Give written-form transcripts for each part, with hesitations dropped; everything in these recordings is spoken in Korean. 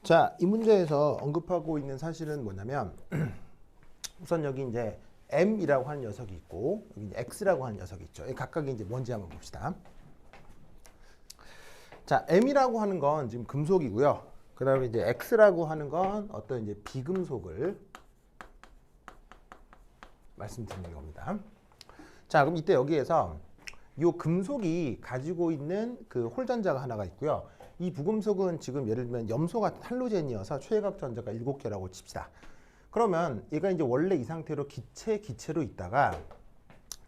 자, 이 문제에서 언급하고 있는 사실은 뭐냐면 우선 여기 이제 M이라고 하는 녀석이 있고 여기 이제 X라고 하는 녀석이 있죠. 각각이 이제 뭔지 한번 봅시다. 자, M이라고 하는 건 지금 금속이고요. 그다음에 이제 X라고 하는 건 어떤 이제 비금속을 말씀드리는 겁니다. 자, 그럼 이때 여기에서 이 금속이 가지고 있는 그 홀전자가 하나가 있고요. 이 부금속은 지금 예를 들면 염소 같은 할로젠이어서 최외곽 전자가 7개라고 칩시다. 그러면 얘가 이제 원래 이 상태로 기체로 있다가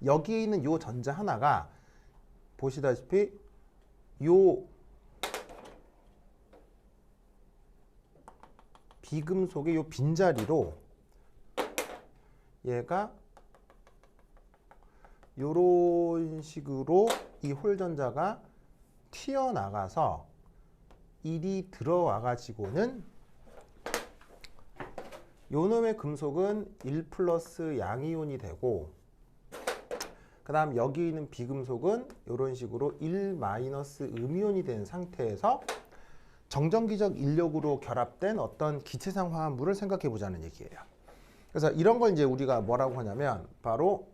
여기에 있는 이 전자 하나가 보시다시피 요 비금속의 요 빈자리로 얘가 요런 식으로 이 홀전자가 튀어나가서 일이 들어와 가지고는 요놈의 금속은 1 플러스 양이온이 되고 그 다음 여기 있는 비금속은 이런 식으로 1 마이너스 음이온이 된 상태에서 정전기적 인력으로 결합된 어떤 기체상 화합물을 생각해 보자는 얘기예요. 그래서 이런 걸 이제 우리가 뭐라고 하냐면 바로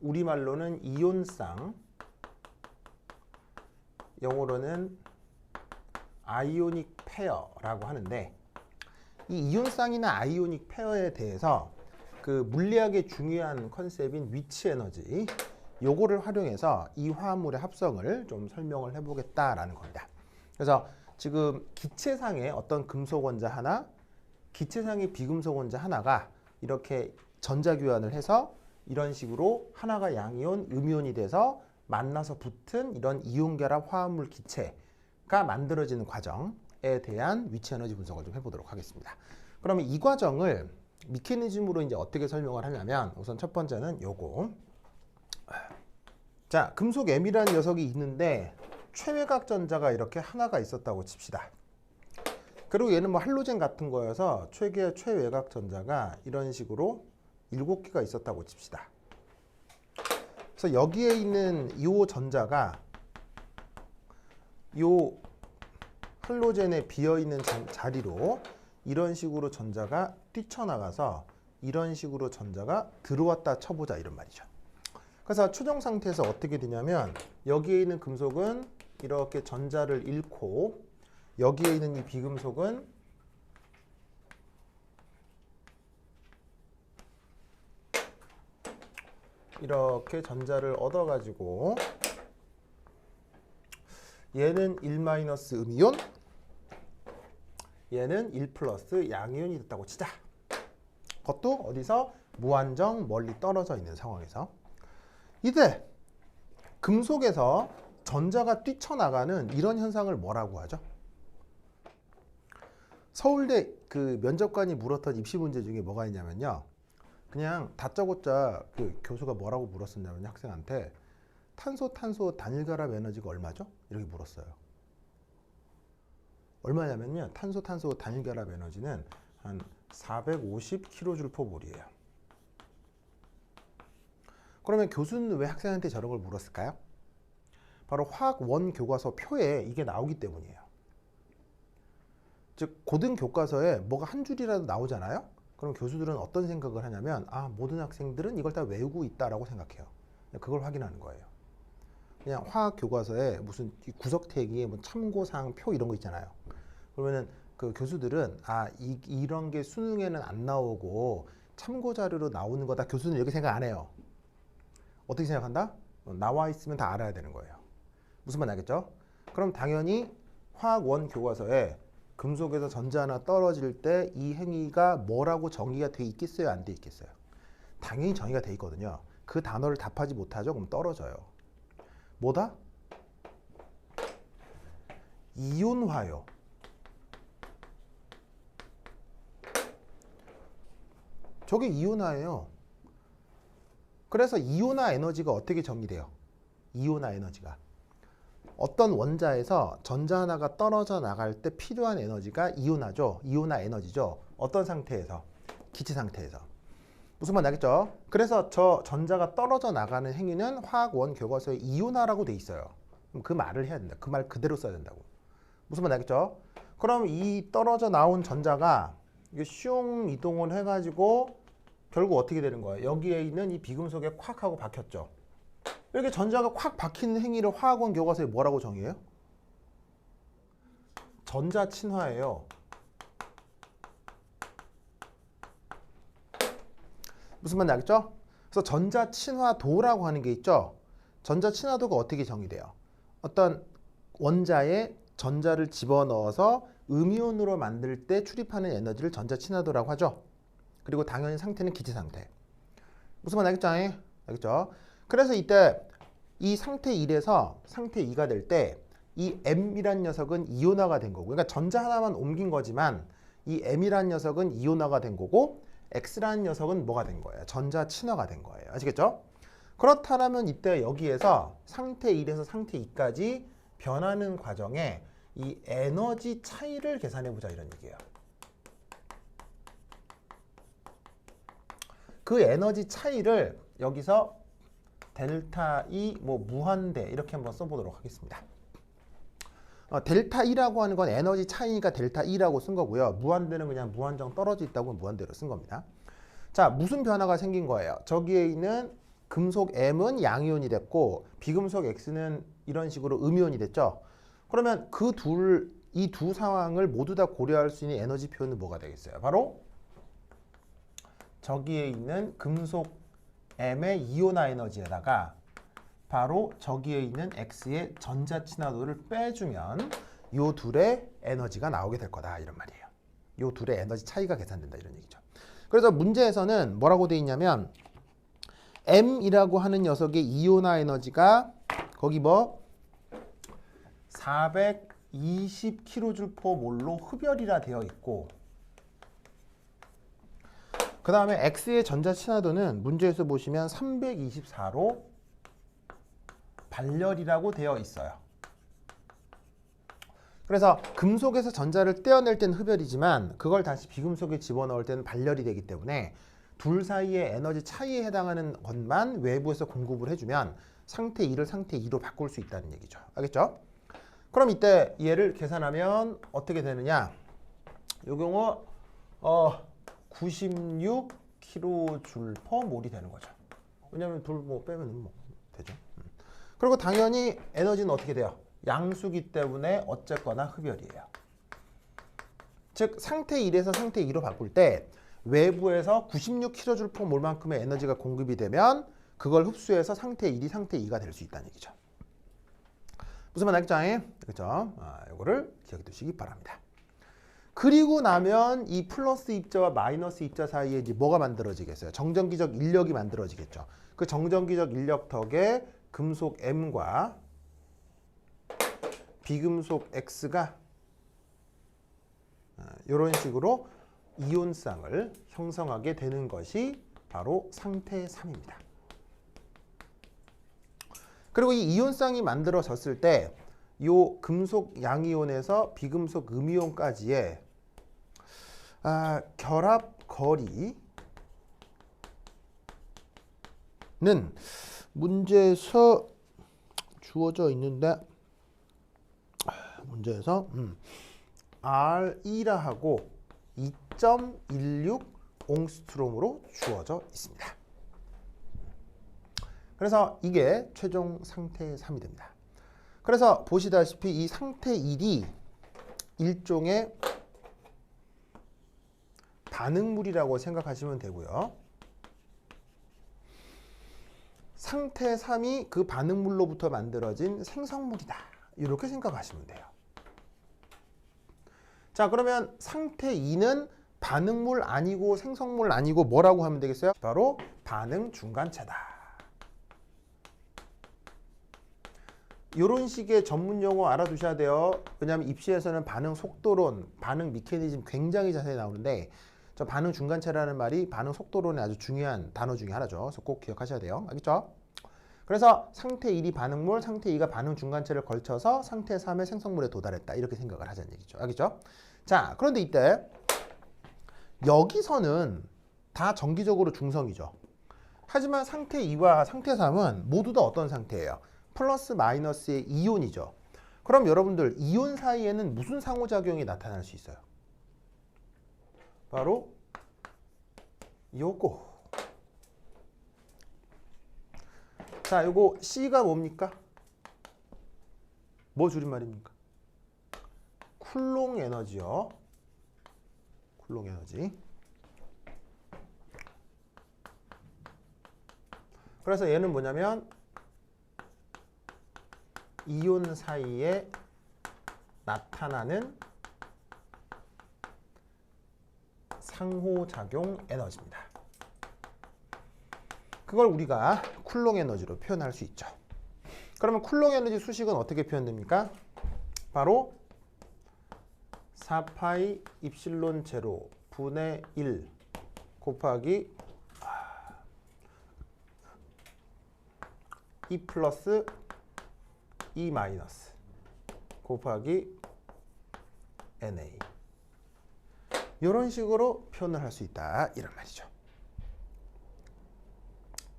우리말로는 이온쌍, 영어로는 아이오닉 페어라고 하는데 이 이온쌍이나 아이오닉 페어에 대해서 그 물리학의 중요한 컨셉인 위치 에너지 요거를 활용해서 이 화합물의 합성을 좀 설명을 해보겠다라는 겁니다. 그래서 지금 기체상의 어떤 금속 원자 하나, 기체상의 비금속 원자 하나가 이렇게 전자교환을 해서 이런 식으로 하나가 양이온, 음이온이 돼서 만나서 붙은 이런 이온 결합 화합물 기체가 만들어지는 과정에 대한 위치 에너지 분석을 좀 해보도록 하겠습니다. 그러면 이 과정을 미케니즘으로 이제 어떻게 설명을 하냐면 우선 첫 번째는 요거. 자, 금속 M이라는 녀석이 있는데 최외곽 전자가 이렇게 하나가 있었다고 칩시다. 그리고 얘는 뭐 할로젠 같은 거여서 최외곽 전자가 이런 식으로 7개가 있었다고 칩시다. 그래서 여기에 있는 이 전자가 이 할로젠에 비어있는 자리로 이런 식으로 전자가 뛰쳐나가서 이런 식으로 전자가 들어왔다 쳐보자 이런 말이죠. 그래서 최종 상태에서 어떻게 되냐면 여기에 있는 금속은 이렇게 전자를 잃고 여기에 있는 이 비금속은 이렇게 전자를 얻어가지고 얘는 1 마이너스 음이온, 얘는 1 플러스 양이온이 됐다고 치자. 그것도 어디서? 무한정 멀리 떨어져 있는 상황에서. 이때 금속에서 전자가 뛰쳐나가는 이런 현상을 뭐라고 하죠? 서울대 그 면접관이 물었던 입시 문제 중에 뭐가 있냐면요. 그냥 다짜고짜 그 교수가 뭐라고 물었었냐면 학생한테 탄소 단일 결합 에너지가 얼마죠? 이렇게 물었어요. 얼마냐면요. 탄소 단일 결합 에너지는 한 450kJ/몰이에요. 그러면 교수는 왜 학생한테 저런 걸 물었을까요? 바로 화학 원 교과서 표에 이게 나오기 때문이에요. 즉 고등 교과서에 뭐가 한 줄이라도 나오잖아요. 그럼 교수들은 어떤 생각을 하냐면 모든 학생들은 이걸 다 외우고 있다라고 생각해요. 그걸 확인하는 거예요. 그냥 화학 교과서에 무슨 구석태기에 뭐 참고사항 표 이런 거 있잖아요. 그러면은 그 교수들은 이런 게 수능에는 안 나오고 참고 자료로 나오는 거다. 교수는 이렇게 생각 안 해요. 어떻게 생각한다? 나와 있으면 다 알아야 되는 거예요. 무슨 말 알겠죠? 그럼 당연히 화학 원 교과서에 금속에서 전자 하나 떨어질 때 이 행위가 뭐라고 정의가 돼 있겠어요? 안 돼 있겠어요? 당연히 정의가 돼 있거든요. 그 단어를 답하지 못하죠? 그럼 떨어져요. 뭐다? 이온화요. 저게 이온화예요. 그래서 이온화 에너지가 어떻게 정의돼요? 이온화 에너지가 어떤 원자에서 전자 하나가 떨어져 나갈 때 필요한 에너지가 이온화죠. 이온화 에너지죠. 어떤 상태에서? 기체 상태에서. 무슨 말 나겠죠? 그래서 저 전자가 떨어져 나가는 행위는 화학원 교과서에 이온화라고 돼 있어요. 그럼 그 말을 해야 된다. 그 말 그대로 써야 된다고. 무슨 말 나겠죠? 그럼 이 떨어져 나온 전자가 이게 슝 이동을 해가지고 결국 어떻게 되는 거예요? 여기에 있는 이 비금속에 콱 하고 박혔죠. 이렇게 전자가 콱 박히는 행위를 화학원 교과서에 뭐라고 정의해요? 전자 친화예요. 무슨 말인지 알겠죠? 그래서 전자 친화도라고 하는 게 있죠. 전자 친화도가 어떻게 정의돼요? 어떤 원자에 전자를 집어넣어서 음이온으로 만들 때 출입하는 에너지를 전자 친화도라고 하죠. 그리고 당연히 상태는 기체 상태. 무슨 말인지 알겠죠? 알겠죠? 그래서 이때 이 상태 1에서 상태 2가 될 때 이 M이란 녀석은 이온화가 된 거고, 그러니까 전자 하나만 옮긴 거지만 이 M이란 녀석은 이온화가 된 거고 X라는 녀석은 뭐가 된 거예요? 전자 친화가 된 거예요. 아시겠죠? 그렇다면 이때 여기에서 상태 1에서 상태 2까지 변하는 과정에 이 에너지 차이를 계산해 보자 이런 얘기예요. 그 에너지 차이를 여기서 델타 E 뭐 무한대 이렇게 한번 써보도록 하겠습니다. 델타 E라고 하는 건 에너지 차이니까 델타 E라고 쓴 거고요. 무한대는 그냥 무한정 떨어져 있다고 무한대로 쓴 겁니다. 자, 무슨 변화가 생긴 거예요? 저기에 있는 금속 M은 양이온이 됐고 비금속 X는 이런 식으로 음이온이 됐죠. 그러면 이 두 상황을 모두 다 고려할 수 있는 에너지 표현은 뭐가 되겠어요? 바로 저기에 있는 금속 M의 이온화 에너지에다가 바로 저기에 있는 X의 전자 친화도를 빼주면 요 둘의 에너지가 나오게 될 거다 이런 말이에요. 요 둘의 에너지 차이가 계산된다 이런 얘기죠. 그래서 문제에서는 뭐라고 돼 있냐면 M이라고 하는 녀석의 이온화 에너지가 거기 뭐 420kJ몰로 흡열이라 되어 있고, 그 다음에 X의 전자 친화도는 문제에서 보시면 324로 발열이라고 되어 있어요. 그래서 금속에서 전자를 떼어낼 때는 흡열이지만 그걸 다시 비금속에 집어넣을 때는 발열이 되기 때문에 둘 사이의 에너지 차이에 해당하는 것만 외부에서 공급을 해주면 상태 1을 상태 2로 바꿀 수 있다는 얘기죠. 알겠죠? 그럼 이때 얘를 계산하면 어떻게 되느냐? 이 경우 96kJ/몰이 되는 거죠. 왜냐하면 둘 뭐 빼면 뭐 되죠. 그리고 당연히 에너지는 어떻게 돼요? 양수기 때문에 어쨌거나 흡열이에요. 즉 상태 1에서 상태 2로 바꿀 때 외부에서 96kJ/몰만큼의 에너지가 공급이 되면 그걸 흡수해서 상태 1이 상태 2가 될 수 있다는 얘기죠. 무슨 말 알겠죠? 그렇죠? 이거를 기억해 두시기 바랍니다. 그리고 나면 이 플러스 입자와 마이너스 입자 사이에 이제 뭐가 만들어지겠어요? 정전기적 인력이 만들어지겠죠. 그 정전기적 인력 덕에 금속 M과 비금속 X가 이런 식으로 이온쌍을 형성하게 되는 것이 바로 상태 3입니다. 그리고 이 이온쌍이 만들어졌을 때 이 금속 양이온에서 비금속 음이온까지의 결합 거리는 문제에서 주어져 있는데 문제에서 R이라 하고 2.16 옹스트롬으로 주어져 있습니다. 그래서 이게 최종 상태 3이 됩니다. 그래서 보시다시피 이 상태 1이 일종의 반응물이라고 생각하시면 되고요. 상태 3이 그 반응물로부터 만들어진 생성물이다. 이렇게 생각하시면 돼요. 자, 그러면 상태 2는 반응물 아니고 생성물 아니고 뭐라고 하면 되겠어요? 바로 반응 중간체다. 이런 식의 전문 용어 알아두셔야 돼요. 왜냐하면 입시에서는 반응 속도론, 반응 미케니즘 굉장히 자세히 나오는데 저 반응 중간체라는 말이 반응 속도론의 아주 중요한 단어 중에 하나죠. 그래서 꼭 기억하셔야 돼요. 알겠죠? 그래서 상태 1이 반응물, 상태 2가 반응 중간체를 걸쳐서 상태 3의 생성물에 도달했다. 이렇게 생각을 하자는 얘기죠. 알겠죠? 자, 그런데 이때 여기서는 다 정기적으로 중성이죠. 하지만 상태 2와 상태 3은 모두 다 어떤 상태예요? 플러스 마이너스의 이온이죠. 그럼 여러분들 이온 사이에는 무슨 상호작용이 나타날 수 있어요? 바로 요거. 자, 요거 C가 뭡니까? 뭐 줄임말입니까? 쿨롱 에너지요. 쿨롱 에너지. 그래서 얘는 뭐냐면 이온 사이에 나타나는 상호작용 에너지입니다. 그걸 우리가 쿨롱 에너지로 표현할 수 있죠. 그러면 쿨롱 에너지 수식은 어떻게 표현됩니까? 바로 4파이 입실론 제로 분의 1 곱하기 E 플러스 E 마이너스 곱하기 NA, 이런 식으로 표현을 할 수 있다 이런 말이죠.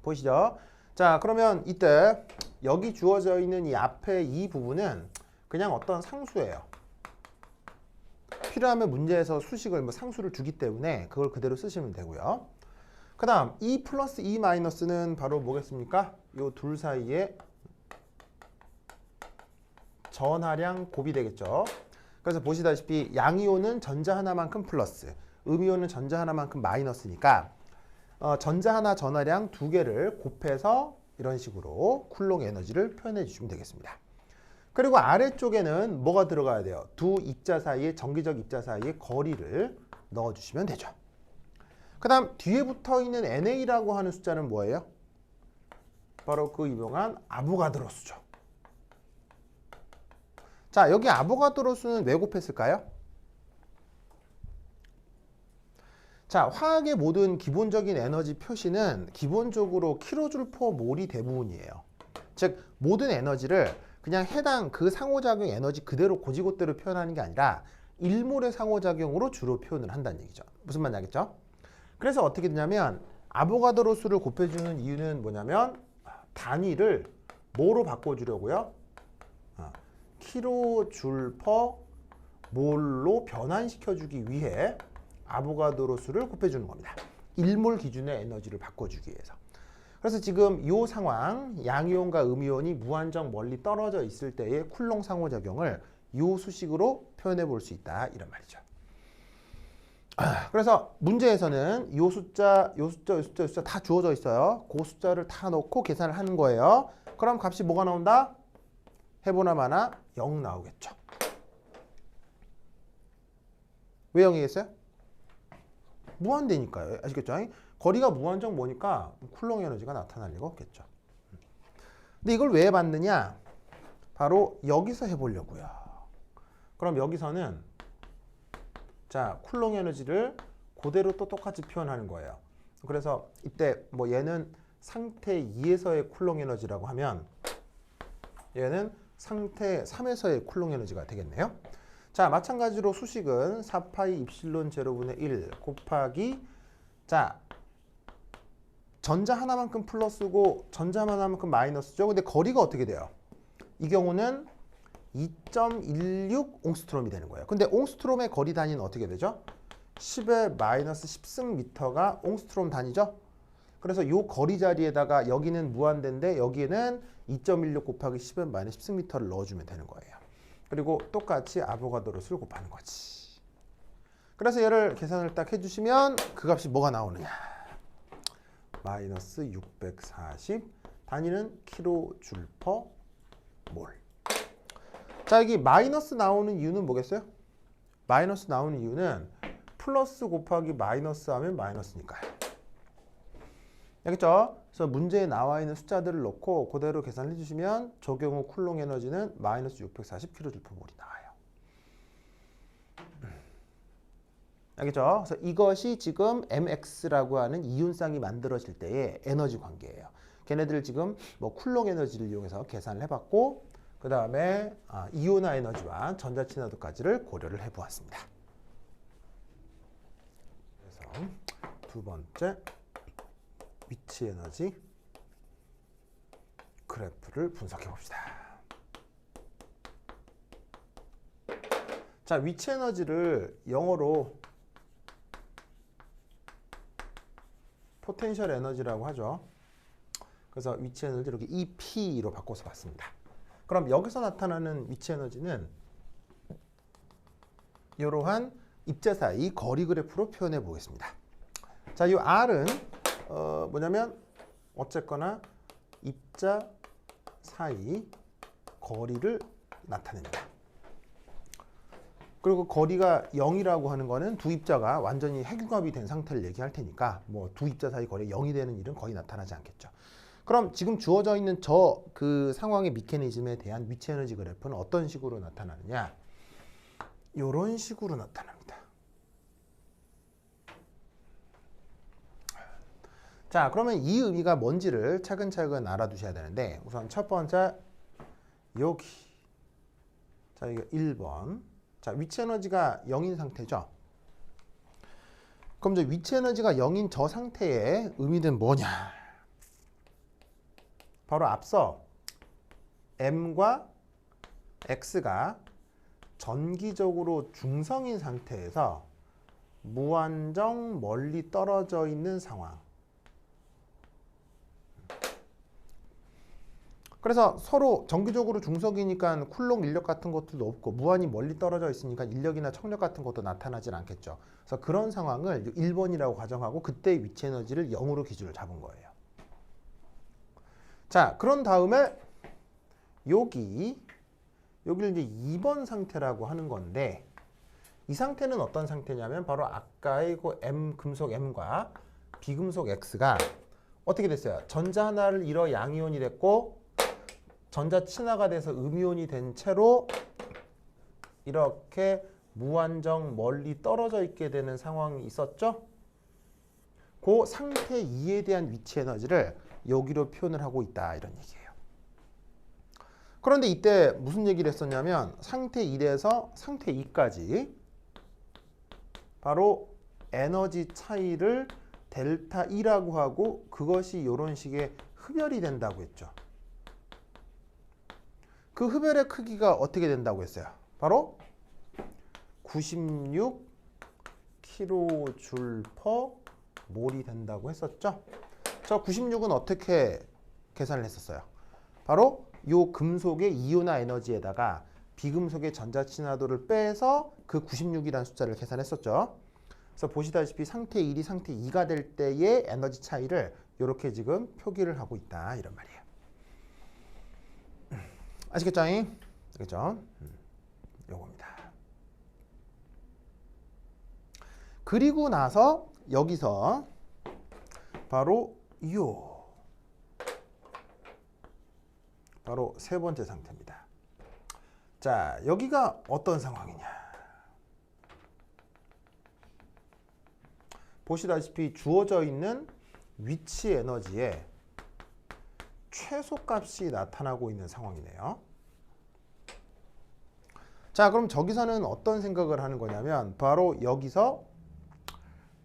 보이시죠? 자, 그러면 이때 여기 주어져 있는 이 앞에 이 부분은 그냥 어떤 상수예요. 필요하면 문제에서 수식을 상수를 주기 때문에 그걸 그대로 쓰시면 되고요. 그 다음 E 플러스 E 마이너스는 바로 뭐겠습니까? 요 둘 사이에 전하량 곱이 되겠죠. 그래서 보시다시피 양이온은 전자 하나만큼 플러스, 음이온은 전자 하나만큼 마이너스니까 전자 하나 전하량 두 개를 곱해서 이런 식으로 쿨롱 에너지를 표현해 주시면 되겠습니다. 그리고 아래쪽에는 뭐가 들어가야 돼요? 두 입자 사이에, 정기적 입자 사이에 거리를 넣어주시면 되죠. 그 다음 뒤에 붙어있는 NA라고 하는 숫자는 뭐예요? 바로 그 유명한 아보가드로 수죠. 자, 여기 아보가드로 수는 왜 곱했을까요? 자, 화학의 모든 기본적인 에너지 표시는 기본적으로 킬로줄 퍼 몰이 대부분이에요. 즉 모든 에너지를 그냥 해당 그 상호작용 에너지 그대로 고지고대로 표현하는 게 아니라 1몰의 상호작용으로 주로 표현을 한다는 얘기죠. 무슨 말인지 알겠죠? 그래서 어떻게 되냐면 아보가드로 수를 곱해주는 이유는 뭐냐면 단위를 뭐로 바꿔주려고요? 킬로줄 퍼 몰로 변환시켜주기 위해 아보가드로 수를 곱해주는 겁니다. 1몰 기준의 에너지를 바꿔주기 위해서. 그래서 지금 이 상황, 양이온과 음이온이 무한정 멀리 떨어져 있을 때의 쿨롱 상호작용을 이 수식으로 표현해 볼 수 있다 이런 말이죠. 그래서 문제에서는 이 숫자 다 주어져 있어요. 그 숫자를 다 넣고 계산을 하는 거예요. 그럼 값이 뭐가 나온다? 해보나 마나 0 나오겠죠. 왜 0이겠어요? 무한대니까요. 아시겠죠? 거리가 무한정 뭐니까 쿨롱 에너지가 나타날 리가 없겠죠. 근데 이걸 왜 봤느냐? 바로 여기서 해보려고요. 그럼 여기서는 자, 쿨롱 에너지를 그대로 또 똑같이 표현하는 거예요. 그래서 이때 뭐 얘는 상태 2에서의 쿨롱 에너지라고 하면 얘는 상태 3에서의 쿨롱 에너지가 되겠네요. 자, 마찬가지로 수식은 4파이 입실론 제로분의 1 곱하기 자, 전자 하나만큼 플러스고 전자 하나만큼 마이너스죠. 근데 거리가 어떻게 돼요? 이 경우는 2.16 옹스트롬이 되는 거예요. 근데 옹스트롬의 거리 단위는 어떻게 되죠? 10의 마이너스 10승 미터가 옹스트롬 단위죠. 그래서 이 거리 자리에다가 여기는 무한대인데 여기에는 2.16 곱하기 10의 마이너스 10승 미터를 넣어주면 되는 거예요. 그리고 똑같이 아보가드로 수를 곱하는 거지. 그래서 얘를 계산을 딱 해주시면 그 값이 뭐가 나오느냐? 마이너스 640, 단위는 킬로줄 퍼 몰. 자, 여기 마이너스 나오는 이유는 뭐겠어요? 마이너스 나오는 이유는 플러스 곱하기 마이너스 하면 마이너스니까요. 알겠죠? 그래서 문제에 나와 있는 숫자들을 넣고 그대로 계산해 주시면 저 경우 쿨롱 에너지는 마이너스 640kJ몰이 나와요. 알겠죠? 그래서 이것이 지금 MX라고 하는 이온쌍이 만들어질 때의 에너지 관계예요. 걔네들 지금 뭐 쿨롱 에너지를 이용해서 계산을 해봤고 그 다음에 이온화 에너지와 전자 친화도까지를 고려를 해보았습니다. 그래서 두 번째 위치 에너지 그래프를 분석해 봅시다. 자, 위치 에너지를 영어로 포텐셜 에너지라고 하죠. 그래서 위치 에너지 이렇게 EP로 바꿔서 봤습니다. 그럼 여기서 나타나는 위치 에너지는 이러한 입자 사이 거리 그래프로 표현해 보겠습니다. 자, 이 R은 뭐냐면 어쨌거나 입자 사이 거리를 나타냅니다. 그리고 거리가 0이라고 하는 거는 두 입자가 완전히 핵융합이 된 상태를 얘기할 테니까 뭐 두 입자 사이 거리가 0이 되는 일은 거의 나타나지 않겠죠. 그럼 지금 주어져 있는 그 상황의 미케니즘에 대한 위치 에너지 그래프는 어떤 식으로 나타나느냐? 이런 식으로 나타납니다. 자, 그러면 이 의미가 뭔지를 차근차근 알아두셔야 되는데 우선 첫 번째 여기 자, 이거 1번 자, 위치 에너지가 0인 상태죠. 그럼 이제 위치 에너지가 0인 저 상태의 의미는 뭐냐? 바로 앞서 M과 X가 전기적으로 중성인 상태에서 무한정 멀리 떨어져 있는 상황. 그래서 서로 정기적으로 중성이니까 쿨롱 인력 같은 것도 없고 무한히 멀리 떨어져 있으니까 인력이나 청력 같은 것도 나타나질 않겠죠. 그래서 그런 상황을 1번이라고 가정하고 그때 위치 에너지를 0으로 기준을 잡은 거예요. 자, 그런 다음에 여기를 이제 2번 상태라고 하는 건데 이 상태는 어떤 상태냐면 바로 아까의 그 M 금속 M과 비금속 X가 어떻게 됐어요? 전자 하나를 잃어 양이온이 됐고 전자 친화가 돼서 음이온이 된 채로 이렇게 무한정 멀리 떨어져 있게 되는 상황이 있었죠? 그 상태 2에 대한 위치 에너지를 여기로 표현을 하고 있다 이런 얘기예요. 그런데 이때 무슨 얘기를 했었냐면 상태 1에서 상태 2까지 바로 에너지 차이를 델타 E라고 하고 그것이 이런 식의 흡열이 된다고 했죠. 그 흡열의 크기가 어떻게 된다고 했어요? 바로 96 kJ/몰이 된다고 했었죠. 저 96은 어떻게 계산을 했었어요? 바로 요 금속의 이온화 에너지에다가 비금속의 전자 친화도를 빼서 그 96이라는 숫자를 계산했었죠. 그래서 보시다시피 상태 1이 상태 2가 될 때의 에너지 차이를 이렇게 지금 표기를 하고 있다 이런 말이에요. 아시겠죠? 그렇죠? 요겁니다. 그리고 나서 여기서 바로 바로 세 번째 상태입니다. 자, 여기가 어떤 상황이냐? 보시다시피 주어져 있는 위치 에너지에 최소값이 나타나고 있는 상황이네요. 자, 그럼 저기서는 어떤 생각을 하는 거냐면 바로 여기서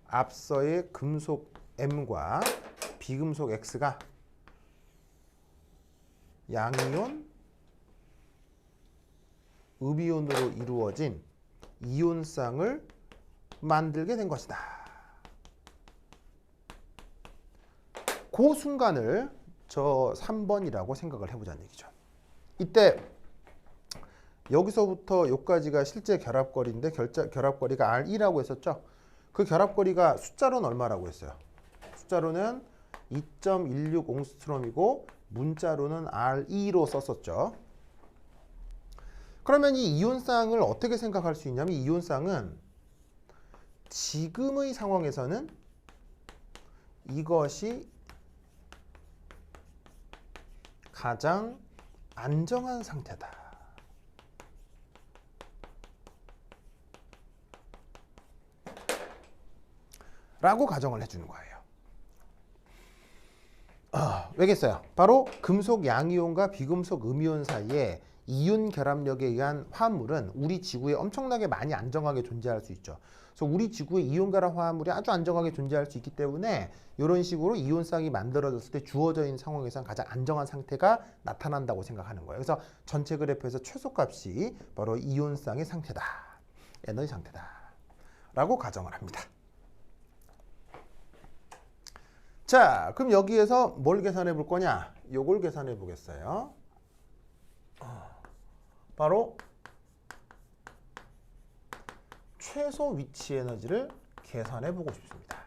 앞서의 금속 M과 비금속 X가 양이온, 음이온으로 이루어진 이온쌍을 만들게 된 것이다. 그 순간을 저 3번이라고 생각을 해보자는 얘기죠. 이때 여기서부터 여기까지가 실제 결합거리인데 결합거리가 R2라고 했었죠. 그 결합거리가 숫자로는 얼마라고 했어요? 숫자로는 2.16 옹스트롬이고 문자로는 R2로 썼었죠. 그러면 이 이온쌍을 어떻게 생각할 수 있냐면 이 이온쌍은 지금의 상황에서는 이것이 가장 안정한 상태다. 라고 가정을 해주는 거예요. 왜겠어요? 바로 금속 양이온과 비금속 음이온 사이에 이온 결합력에 의한 화합물은 우리 지구에 엄청나게 많이 안정하게 존재할 수 있죠. 그래서 우리 지구에 이온 결합 화합물이 아주 안정하게 존재할 수 있기 때문에 이런 식으로 이온쌍이 만들어졌을 때 주어져 있는 상황에서 가장 안정한 상태가 나타난다고 생각하는 거예요. 그래서 전체 그래프에서 최소값이 바로 이온쌍의 상태다. 에너지 상태다 라고 가정을 합니다. 자, 그럼 여기에서 뭘 계산해 볼 거냐? 요걸 계산해 보겠어요. 바로 최소 위치 에너지를 계산해 보고 싶습니다.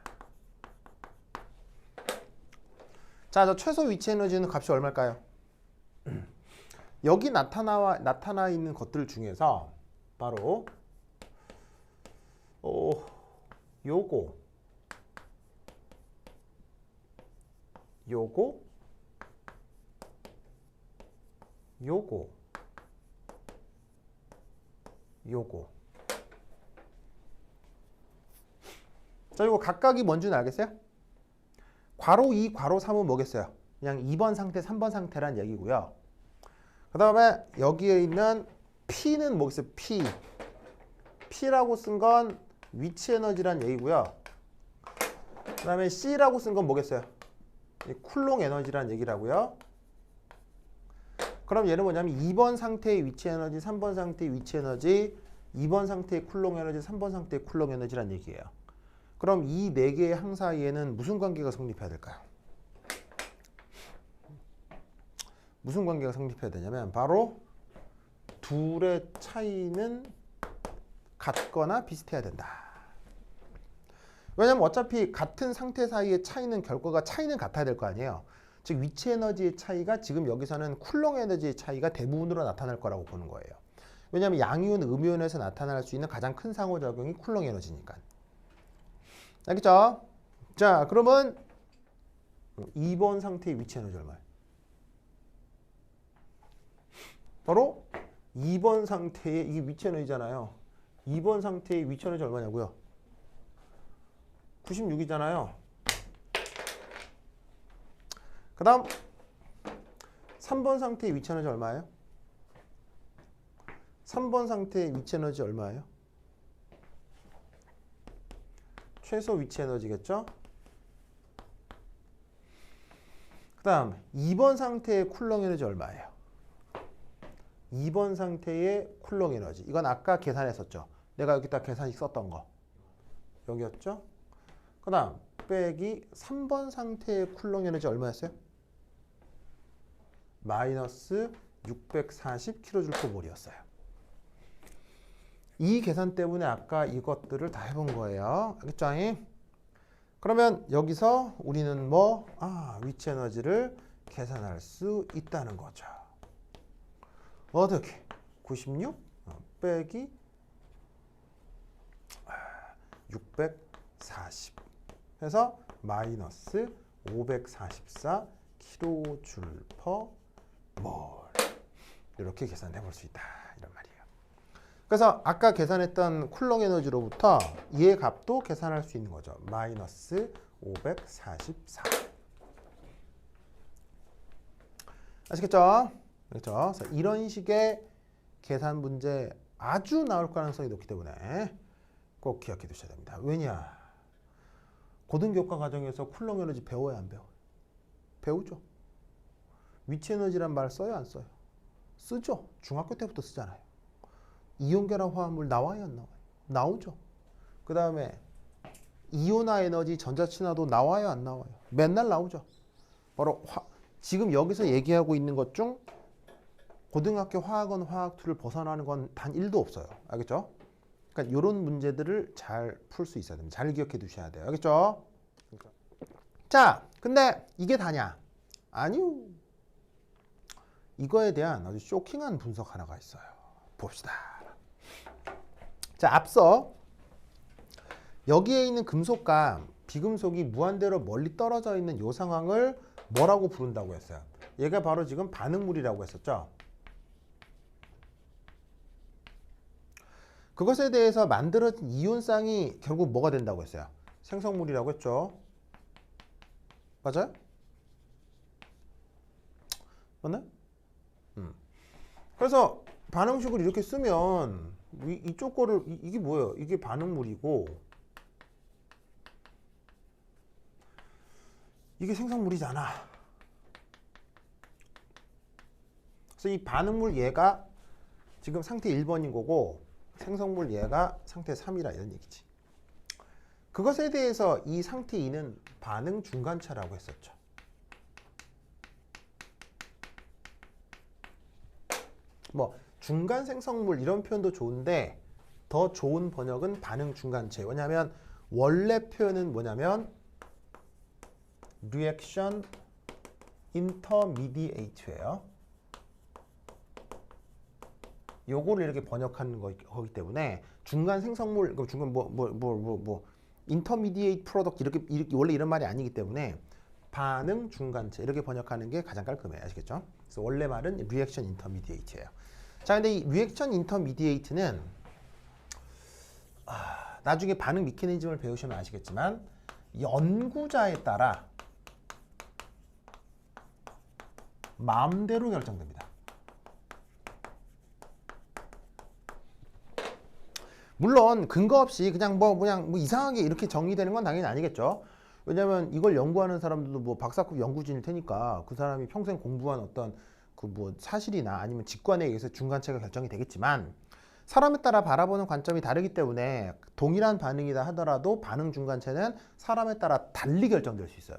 자, 저 최소 위치 에너지는 값이 얼마일까요? 여기 나타나 있는 것들 중에서 바로 요거 자, 이거 각각이 뭔지는 알겠어요? 괄호 2, 괄호 3은 뭐겠어요? 그냥 2번 상태, 3번 상태란 얘기고요. 그 다음에 여기에 있는 P는 뭐겠어요? P라고 쓴 건 위치 에너지란 얘기고요. 그 다음에 C라고 쓴 건 뭐겠어요? 쿨롱 에너지란 얘기라고요. 그럼 얘는 뭐냐면 2번 상태의 위치 에너지, 3번 상태의 위치 에너지, 2번 상태의 쿨롱 에너지, 3번 상태의 쿨롱 에너지란 얘기예요. 그럼 이 네 개의 항 사이에는 무슨 관계가 성립해야 될까요? 무슨 관계가 성립해야 되냐면 바로 둘의 차이는 같거나 비슷해야 된다. 왜냐면 어차피 같은 상태 사이의 차이는 결과가 차이는 같아야 될 거 아니에요. 즉 위치 에너지의 차이가 지금 여기서는 쿨롱 에너지의 차이가 대부분으로 나타날 거라고 보는 거예요. 왜냐하면 양이온, 음이온에서 나타날 수 있는 가장 큰 상호작용이 쿨롱 에너지니까. 알겠죠? 자, 그러면 2번 상태의 위치 에너지 얼마예요? 바로 2번 상태의 이게 위치 에너지잖아요. 2번 상태의 위치 에너지 얼마냐고요? 96이잖아요. 그 다음 3번 상태의 위치 에너지 얼마예요? 3번 상태의 위치 에너지 얼마예요? 최소 위치 에너지겠죠? 그 다음 2번 상태의 쿨롱 에너지 얼마예요? 2번 상태의 쿨롱 에너지. 이건 아까 계산했었죠. 내가 여기다 계산식 썼던 거. 여기였죠? 그 다음 빼기 3번 상태의 쿨롱 에너지 얼마였어요? 마이너스 640kJ몰이었어요. 이 계산 때문에 아까 이것들을 다 해본 거예요. 알겠죠? 그러면 여기서 우리는 위치 에너지를 계산할 수 있다는 거죠. 어떻게? 96 빼기 640 해서 마이너스 544 kJ/mol 이렇게 계산해 볼 수 있다 이런 말이에요. 그래서 아까 계산했던 쿨롱 에너지로부터 얘의 값도 계산할 수 있는 거죠. 마이너스 544. 아시겠죠? 그렇죠? 그래서 이런 식의 계산 문제 아주 나올 가능성이 높기 때문에 꼭 기억해 두셔야 됩니다. 왜냐? 고등교과 과정에서 쿨롱 에너지 배워야 안 배워요? 배우죠. 위치 에너지란 말 써요 안 써요? 쓰죠. 중학교 때부터 쓰잖아요. 이온결합 화합물 나와요 안 나와요? 나오죠. 그 다음에 이온화 에너지 전자친화도 나와요 안 나와요? 맨날 나오죠. 바로 지금 여기서 얘기하고 있는 것 중 고등학교 화학원 화학2를 벗어나는 건 단 1도 없어요. 알겠죠? 그러니까 이런 문제들을 잘 풀 수 있어야 됩니다. 잘 기억해 두셔야 돼요. 알겠죠? 자, 근데 이게 다냐? 아니요. 이거에 대한 아주 쇼킹한 분석 하나가 있어요. 봅시다. 자, 앞서 여기에 있는 금속과 비금속이 무한대로 멀리 떨어져 있는 이 상황을 뭐라고 부른다고 했어요? 얘가 바로 지금 반응물이라고 했었죠. 그것에 대해서 만들어진 이온쌍이 결국 뭐가 된다고 했어요? 생성물이라고 했죠. 맞아요? 맞나요? 그래서 반응식을 이렇게 쓰면 이쪽 거를 이게 뭐예요? 이게 반응물이고 이게 생성물이잖아. 그래서 이 반응물 얘가 지금 상태 1번인 거고 생성물 얘가 상태 3이라 이런 얘기지. 그것에 대해서 이 상태 2는 반응 중간체라고 했었죠. 뭐 중간 생성물 이런 표현도 좋은데 더 좋은 번역은 반응 중간체. 왜냐하면 원래 표현은 뭐냐면 리액션 인터미디에이트예요. 요거를 이렇게 번역하는 거기 때문에 중간 생성물, 중간 인터미디에이트 프로덕트 이렇게 원래 이런 말이 아니기 때문에 반응 중간체 이렇게 번역하는 게 가장 깔끔해요. 아시겠죠? 그래서 원래 말은 리액션 인터미디에이트예요. 자, 근데 이 리액션 인터미디에이트는 나중에 반응 메커니즘을 배우시면 아시겠지만 연구자에 따라 마음대로 결정됩니다. 물론 근거 없이 그냥 뭐 이상하게 이렇게 정의되는 건 당연히 아니겠죠. 왜냐하면 이걸 연구하는 사람들도 뭐 박사급 연구진일 테니까 그 사람이 평생 공부한 어떤 그 뭐 사실이나 아니면 직관에 의해서 중간체가 결정이 되겠지만 사람에 따라 바라보는 관점이 다르기 때문에 동일한 반응이다 하더라도 반응 중간체는 사람에 따라 달리 결정될 수 있어요.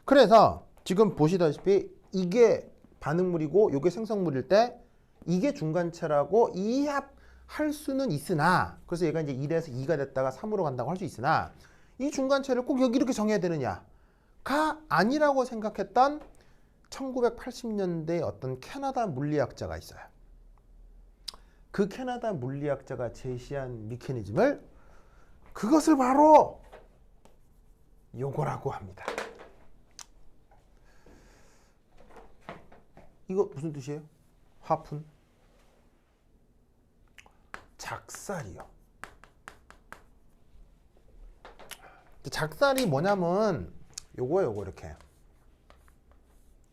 그래서 지금 보시다시피 이게 반응물이고 이게 생성물일 때 이게 중간체라고 이해할 수는 있으나, 그래서 얘가 이제 1에서 2가 됐다가 3으로 간다고 할 수 있으나 이 중간체를 꼭 여기 이렇게 정해야 되느냐가 아니라고 생각했던 1980년대 어떤 캐나다 물리학자가 있어요. 그 캐나다 물리학자가 제시한 메커니즘을, 그것을 바로 요거라고 합니다. 이거 무슨 뜻이에요? 화푼? 작살이요. 작살이 뭐냐면 요거예요. 요거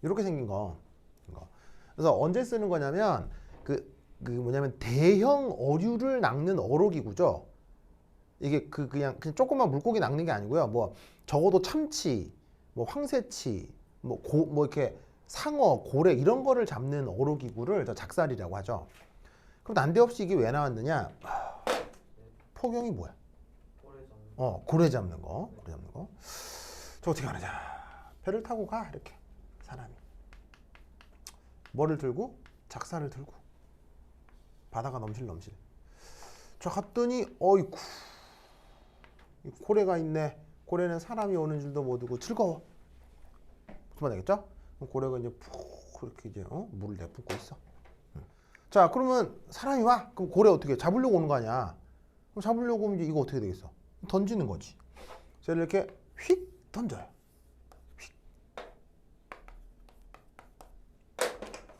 이렇게 생긴 거. 그래서 언제 쓰는 거냐면 뭐냐면 대형 어류를 낚는 어록이구죠. 이게 그냥 조그만 물고기 낚는 게 아니고요. 뭐 적어도 참치, 뭐 황새치, 뭐 이렇게 상어, 고래 이런 거를 잡는 어록이구를 작살이라고 하죠. 그럼 난데없이 이게 왜 나왔느냐? 포경이 뭐야? 고래 잡는 거. 저 어떻게 하느냐? 배를 타고 가 이렇게 사람이. 뭐를 들고? 작살을 들고. 바다가 넘실. 저 갔더니 어이쿠, 고래가 있네. 고래는 사람이 오는 줄도 모르고 즐거워. 그만 되겠죠? 그럼 고래가 이제 푹 그렇게 이제 물을 내뿜고 있어. 자, 그러면 사람이 와. 그럼 고래 어떻게 해? 잡으려고 오는 거 아니야? 그럼 잡으려고 하면 이제 이거 어떻게 되겠어? 던지는 거지. 그래서 이렇게 휙 던져요. 휙.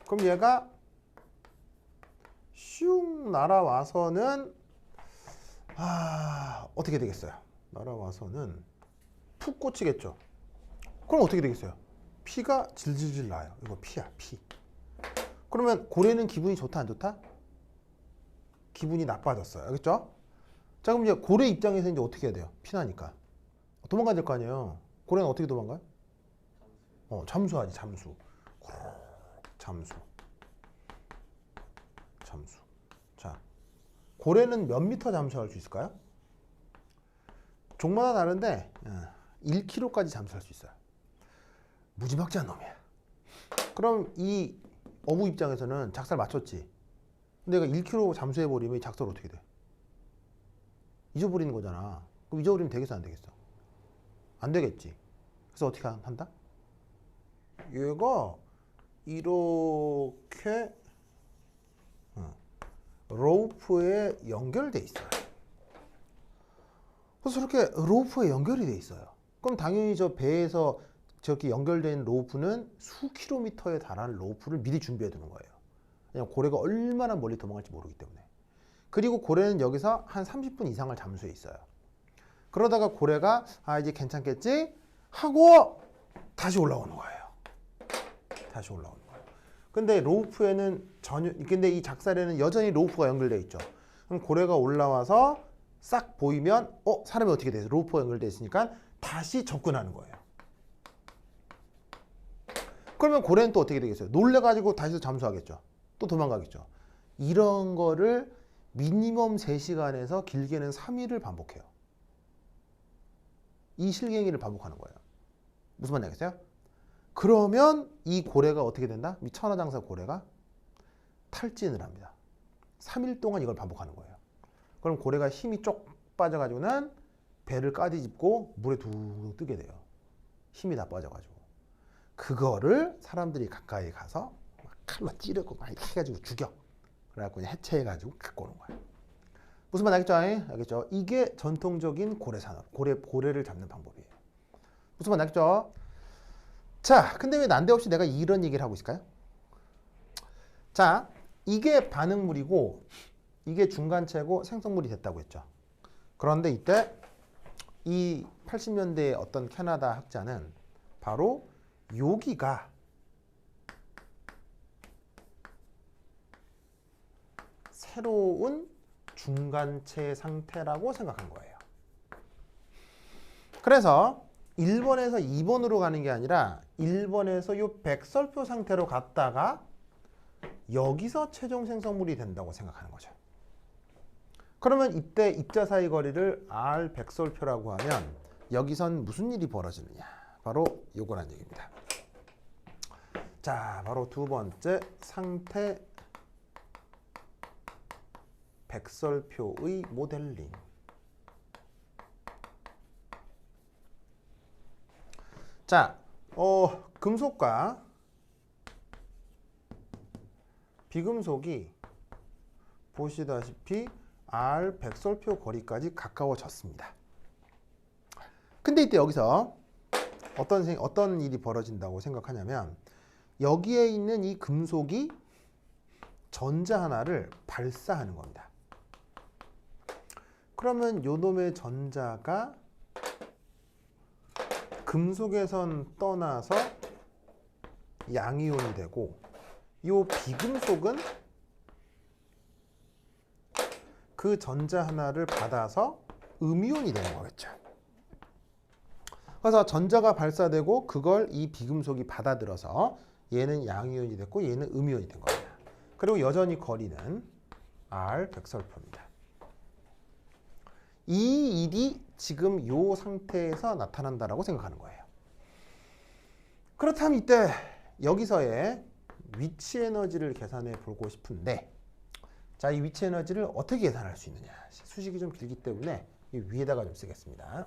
그럼 얘가 슝 날아와서는 어떻게 되겠어요? 날아와서는 푹 꽂히겠죠. 그럼 어떻게 되겠어요? 피가 질질질 나요. 이거 피야, 피. 그러면 고래는 기분이 좋다, 안 좋다? 기분이 나빠졌어요. 알겠죠? 자, 그럼 이제 고래 입장에서 이제 어떻게 해야 돼요? 피나니까. 도망가야 될 거 아니에요. 고래는 어떻게 도망가요? 잠수하지, 잠수. 잠수. 자, 고래는 몇 미터 잠수할 수 있을까요? 종마다 다른데 1km까지 잠수할 수 있어요. 무지막지한 놈이야. 그럼 이 어부 입장에서는 작살 맞췄지. 근데 얘가 1km 잠수해버리면 이 작살 어떻게 돼? 잊어버리는 거잖아. 그럼 잊어버리면 되겠어, 안 되겠어? 안 되겠지. 그래서 어떻게 한다? 얘가 이렇게 로프에 연결돼 있어요. 그래서 이렇게 로프에 연결이 돼 있어요. 그럼 당연히 저 배에서 저렇게 연결된 로프는 수 킬로미터에 달하는 로프를 미리 준비해 두는 거예요. 왜냐면 고래가 얼마나 멀리 도망갈지 모르기 때문에. 그리고 고래는 여기서 한 30분 이상을 잠수해 있어요. 그러다가 고래가 이제 괜찮겠지 하고 다시 올라오는 거예요. 근데 로프에는 근데 이 작살에는 여전히 로프가 연결되어 있죠. 그럼 고래가 올라와서 싹 보이면 사람이 어떻게 돼서 로프가 연결되어 있으니까 다시 접근하는 거예요. 그러면 고래는 또 어떻게 되겠어요? 놀래가지고 다시 잠수하겠죠. 또 도망가겠죠. 이런 거를 미니멈 3시간에서 길게는 3일을 반복해요. 이 실갱이를 반복하는 거예요. 무슨 말인지 알겠어요? 그러면 이 고래가 어떻게 된다? 이 천하장사 고래가 탈진을 합니다. 3일 동안 이걸 반복하는 거예요. 그럼 고래가 힘이 쪽 빠져가지고는 배를 까디집고 물에 둥둥 뜨게 돼요. 힘이 다 빠져가지고. 그거를 사람들이 가까이 가서 막 칼로 찌르고 막 해가지고 죽여. 그래갖고 그냥 해체해가지고 갖고 오는 거예요. 무슨 말 알겠죠? 알겠죠? 이게 전통적인 고래 산업, 고래를 잡는 방법이에요. 무슨 말 알겠죠? 자, 근데 왜 난데없이 내가 이런 얘기를 하고 있을까요? 자, 이게 반응물이고 이게 중간체고 생성물이 됐다고 했죠. 그런데 이때 이 80년대의 어떤 캐나다 학자는 바로 여기가 새로운 중간체 상태라고 생각한 거예요. 그래서 1번에서 2번으로 가는 게 아니라 1번에서 이 백설표 상태로 갔다가 여기서 최종 생성물이 된다고 생각하는 거죠. 그러면 이때 입자 사이 거리를 R 백설표라고 하면 여기선 무슨 일이 벌어지느냐? 바로 요거란 얘기입니다. 자, 바로 두 번째 상태 백설표의 모델링. 자, 금속과 비금속이 보시다시피 R 백설표 거리까지 가까워졌습니다. 근데 이때 여기서 어떤 일이 벌어진다고 생각하냐면 여기에 있는 이 금속이 전자 하나를 발사하는 겁니다. 그러면 요 놈의 전자가 금속에선 떠나서 양이온이 되고 요 비금속은 그 전자 하나를 받아서 음이온이 되는 거겠죠. 그래서 전자가 발사되고 그걸 이 비금속이 받아들여서 얘는 양이온이 됐고 얘는 음이온이 된 겁니다. 그리고 여전히 거리는 R 백설표입니다. 이 일이 지금 이 상태에서 나타난다라고 생각하는 거예요. 그렇다면 이때 여기서의 위치 에너지를 계산해 보고 싶은데, 자, 이 위치 에너지를 어떻게 계산할 수 있느냐? 수식이 좀 길기 때문에 이 위에다가 좀 쓰겠습니다.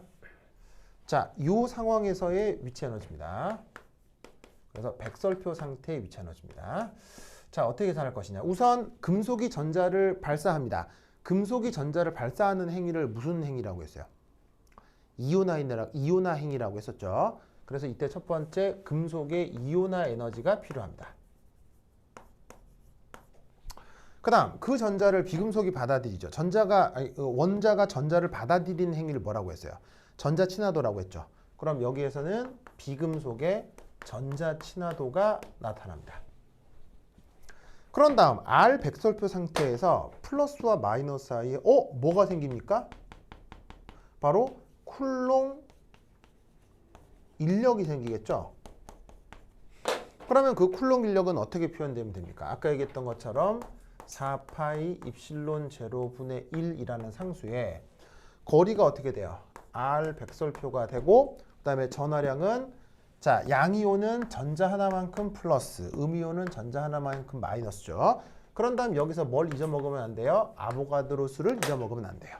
자, 이 상황에서의 위치 에너지입니다. 그래서 백설표 상태의 위치 에너지입니다. 자, 어떻게 계산할 것이냐? 우선 금속이 전자를 발사합니다. 금속이 전자를 발사하는 행위를 무슨 행위라고 했어요? 이온화 행위라고 했었죠. 그래서 이때 첫 번째 금속의 이온화 에너지가 필요합니다. 그 다음 그 전자를 비금속이 받아들이죠. 원자가 전자를 받아들이는 행위를 뭐라고 했어요? 전자 친화도라고 했죠. 그럼 여기에서는 비금속의 전자 친화도가 나타납니다. 그런 다음 R 백설표 상태에서 플러스와 마이너스 사이에 뭐가 생깁니까? 바로 쿨롱 인력이 생기겠죠. 그러면 그 쿨롱 인력은 어떻게 표현되면 됩니까? 아까 얘기했던 것처럼 4파이 입실론 제로분의 1이라는 상수에 거리가 어떻게 돼요? R 백설표가 되고 그 다음에 전하량은 자, 양이온은 전자 하나만큼 플러스, 음이온은 전자 하나만큼 마이너스죠. 그런 다음 여기서 뭘 잊어먹으면 안 돼요? 아보가드로 수를 잊어먹으면 안 돼요.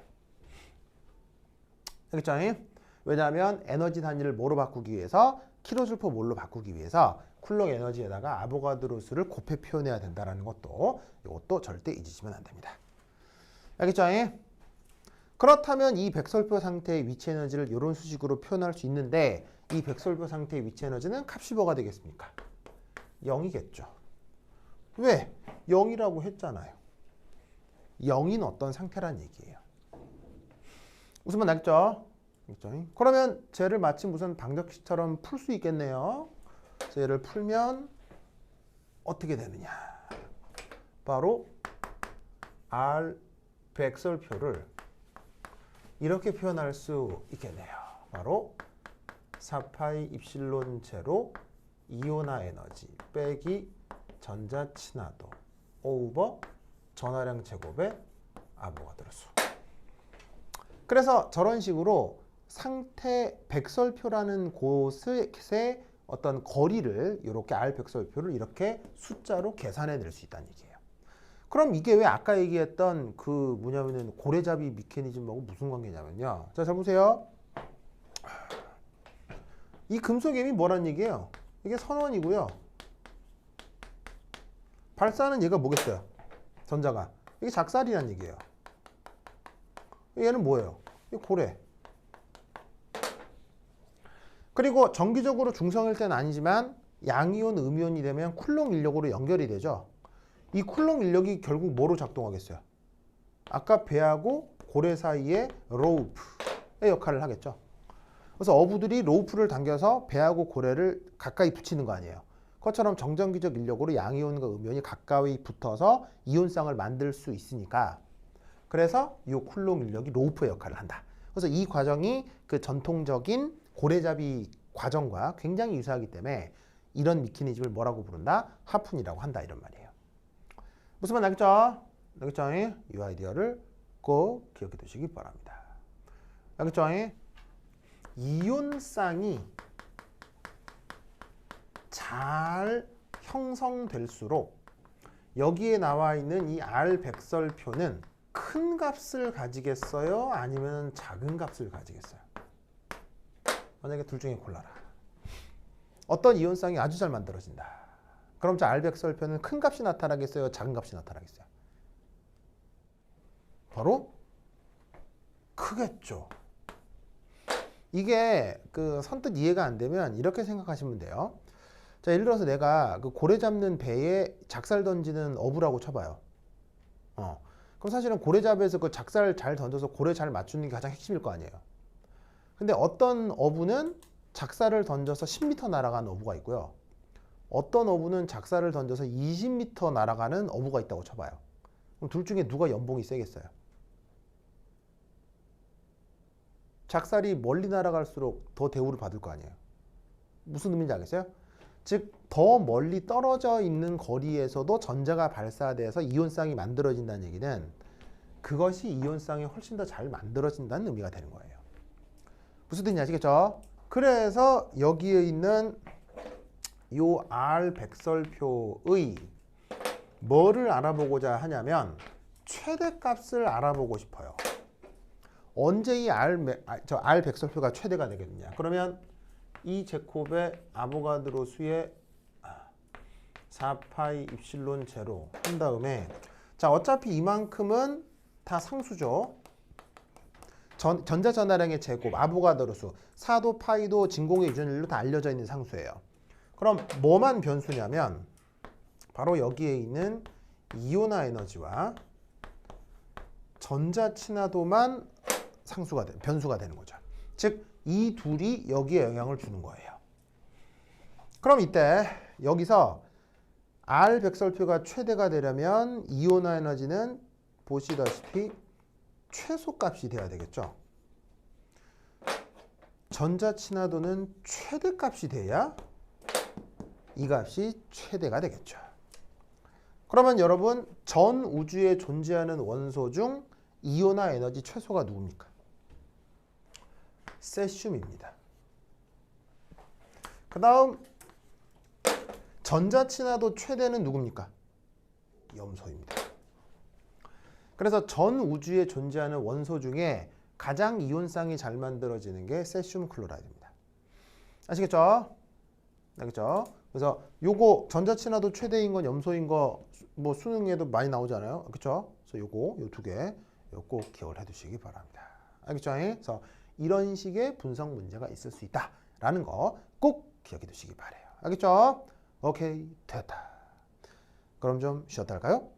알겠죠? 왜냐하면 에너지 단위를 뭐로 바꾸기 위해서 킬로줄퍼 몰로 바꾸기 위해서 쿨롱 에너지에다가 아보가드로 수를 곱해 표현해야 된다는 것도 이것도 절대 잊으시면 안 됩니다. 알겠죠? 그렇다면 이 백설표 상태의 위치 에너지를 이런 수식으로 표현할 수 있는데 이 백설표 상태의 위치 에너지는 값이 뭐가 되겠습니까? 0이겠죠. 왜? 0이라고 했잖아요. 0인 어떤 상태란 얘기예요. 무슨 말 알겠죠? 그러면 쟤를 마치 무슨 방정식처럼 풀 수 있겠네요. 그래서 얘를 풀면 어떻게 되느냐? 바로 R 백설표를 이렇게 표현할 수 있겠네요. 바로 4파이 입실론 제로 이온화 에너지 빼기 전자 친화도 오버 전하량 제곱에 아보가드로수. 그래서 저런 식으로 상태 백설표라는 곳의 어떤 거리를 이렇게 R 백설표를 이렇게 숫자로 계산해 낼 수 있다는 얘기예요. 그럼 이게 왜 아까 얘기했던 그 뭐냐면은 고래잡이 메커니즘하고 무슨 관계냐면요. 자, 잘 보세요. 이 금속엠이 뭐란 얘기예요? 이게 선원이고요. 발사는 얘가 뭐겠어요? 전자가. 이게 작살이란 얘기예요. 얘는 뭐예요? 이게 고래. 그리고 정기적으로 중성일 때는 아니지만 양이온, 음이온이 되면 쿨롱 인력으로 연결이 되죠. 이 쿨롱 인력이 결국 뭐로 작동하겠어요? 아까 배하고 고래 사이에 로우프의 역할을 하겠죠. 그래서 어부들이 로우프를 당겨서 배하고 고래를 가까이 붙이는 거 아니에요. 그것처럼 정전기적 인력으로 양이온과 음이온이 가까이 붙어서 이온쌍을 만들 수 있으니까, 그래서 이 쿨롱 인력이 로우프의 역할을 한다. 그래서 이 과정이 그 전통적인 고래잡이 과정과 굉장히 유사하기 때문에 이런 메커니즘을 뭐라고 부른다? 하푼이라고 한다, 이런 말이에요. 무슨 말 알겠죠? 알겠죠? 이 아이디어를 꼭 기억해 두시기 바랍니다. 알겠죠? 이온쌍이 잘 형성될수록 여기에 나와 있는 이 R 백설표는 큰 값을 가지겠어요? 아니면 작은 값을 가지겠어요? 만약에 둘 중에 골라라. 어떤 이온쌍이 아주 잘 만들어진다. 그럼 저 R 백설표는 큰 값이 나타나겠어요? 작은 값이 나타나겠어요? 바로 크겠죠. 이게 그 선뜻 이해가 안 되면 이렇게 생각하시면 돼요. 자, 예를 들어서 내가 그 고래 잡는 배에 작살 던지는 어부라고 쳐봐요. 그럼 사실은 고래잡이에서 그 작살 잘 던져서 고래 잘 맞추는 게 가장 핵심일 거 아니에요. 근데 어떤 어부는 작살을 던져서 10m 날아가는 어부가 있고요. 어떤 어부는 작살을 던져서 20m 날아가는 어부가 있다고 쳐봐요. 그럼 둘 중에 누가 연봉이 세겠어요? 작살이 멀리 날아갈수록 더 대우를 받을 거 아니에요. 무슨 의미인지 알겠어요? 즉, 더 멀리 떨어져 있는 거리에서도 전자가 발사돼서 이온쌍이 만들어진다는 얘기는 그것이 이온쌍이 훨씬 더 잘 만들어진다는 의미가 되는 거예요. 무슨 뜻인지 아시겠죠? 그래서 여기에 있는 요 R 백설표의 뭐를 알아보고자 하냐면 최대값을 알아보고 싶어요. 언제 이 R 백설표가 최대가 되겠느냐? 그러면 이 제곱의 아보가드로 수의 4파이 입실론 제로 한 다음에, 자, 어차피 이만큼은 다 상수죠. 전자 전하량의 제곱, 아보가드로 수, 4도 파이도 진공의 유전율로 다 알려져 있는 상수예요. 그럼 뭐만 변수냐면 바로 여기에 있는 이온화 에너지와 전자 친화도만 변수가 되는 거죠. 즉, 이 둘이 여기에 영향을 주는 거예요. 그럼 이때 여기서 R 백설표가 최대가 되려면 이온화 에너지는 보시다시피 최소값이 돼야 되겠죠. 전자 친화도는 최대값이 돼야 이 값이 최대가 되겠죠. 그러면 여러분, 전 우주에 존재하는 원소 중 이온화 에너지 최소가 누굽니까? 세슘입니다. 그 다음 전자 친화도 최대는 누굽니까? 염소입니다. 그래서 전 우주에 존재하는 원소 중에 가장 이온쌍이 잘 만들어지는 게 세슘 클로라이드입니다. 아시겠죠? 알겠죠? 그래서 요거 전자 친화도 최대인 건 염소인 거 뭐 수능에도 많이 나오잖아요. 그렇죠? 그래서 요 두 개 꼭 기억을 해 두시기 바랍니다. 알겠죠? 그래서 이런 식의 분석 문제가 있을 수 있다라는 거 꼭 기억해 두시기 바래요. 알겠죠? 오케이, 됐다. 그럼 좀 쉬었다 할까요?